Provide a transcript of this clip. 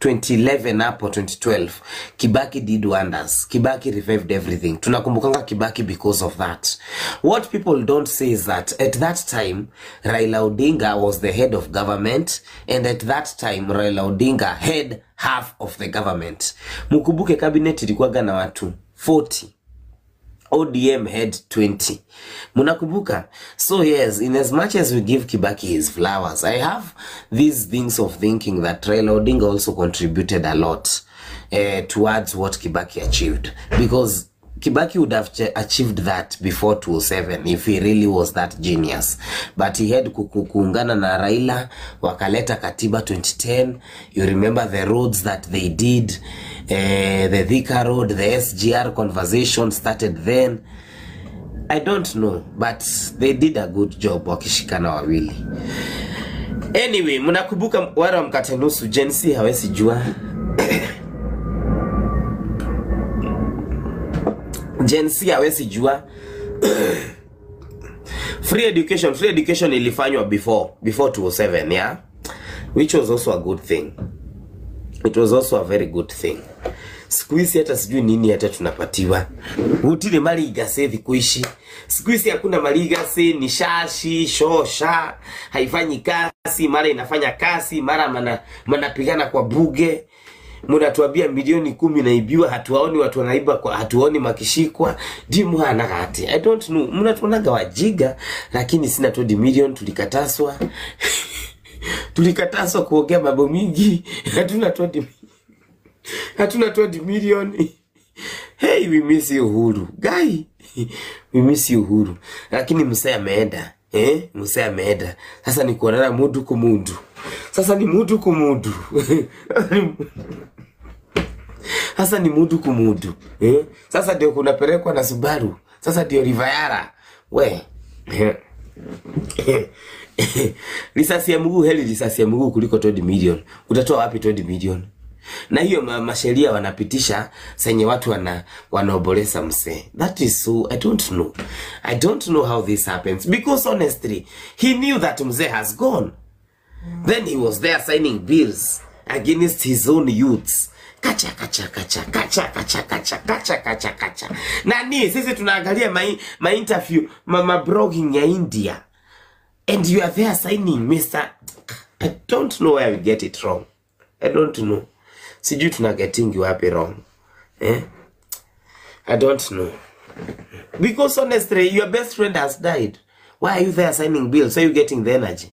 2011 hapo 2012 Kibaki did wonders. Kibaki revived everything. Tunakumbukanga Kibaki because of that. What people don't say is that at that time Raila Odinga was the head of government, and at that time Raila Odinga had half of the government. Mukumbuke cabinet ilikuwa na watu 40. ODM had 20. Munakumbuka? So yes, in as much as we give Kibaki his flowers, I have these things of thinking that Raila Odinga also contributed a lot towards what Kibaki achieved. Because Kibaki would have achieved that before 2007 if he really was that genius. But he had kuungana na Raila, wakaleta katiba 2010. You remember the roads that they did, the Thika Road, the SGR conversation started then. I don't know, but they did a good job wakishikana wawili. Anyway, munakumbuka wara mkate nusu Gen-Z hawezi jua. Gen-Z hawezi jua. Free education ilifanywa before 2007, yeah, which was also a good thing. It was also a very good thing. Siku hizi hata sijui nini hata tunapatiwa. Utile mali igasevi kuishi. Siku hizi hakuna mali igase, ni shashi, shosha, haifanyi kasi, mara inafanya kasi, mara manapigana kwa buge. Munatuambia milioni 10 naibiwa, hatuwaoni watu wanaiba, kwa hatuoni makishikwa. Dimu hana hati. I don't know. Munatuonaga wajiga, lakini sina 20 million tulikataswa. Tulikataswa kuongea mambo mingi. Hatuna 20 million. Hey, we miss you Uhuru. Guy, we miss you Uhuru. Lakini msee ameenda. Msee ameenda. Sasa ni kuonana mudu kumudu. Sasa ni mudu kumudu. Sasa ni mudu kumudu. Sasa ndio kunapelekwa na Subaru. Sasa ndio Rivayara. We. Risasi ya mguu heli risasi ya mguu kuliko 20 million. Utatoa wapi 20 million? Na hiyo masheria wanapitisha senye watu wanaobolesa mse. That is so, I don't know how this happens. Because honestly, he knew that mse has gone. Then he was there signing bills against his own youths. Kacha. Nani, sisi tunaangalia my interview, my blogging ya India. And you are there signing, Mr. I don't know where we get it wrong. I don't know. Sijui tunagetingi wapi wrong. I don't know. Because honestly, your best friend has died. Why are you there signing bills? Are you getting the energy?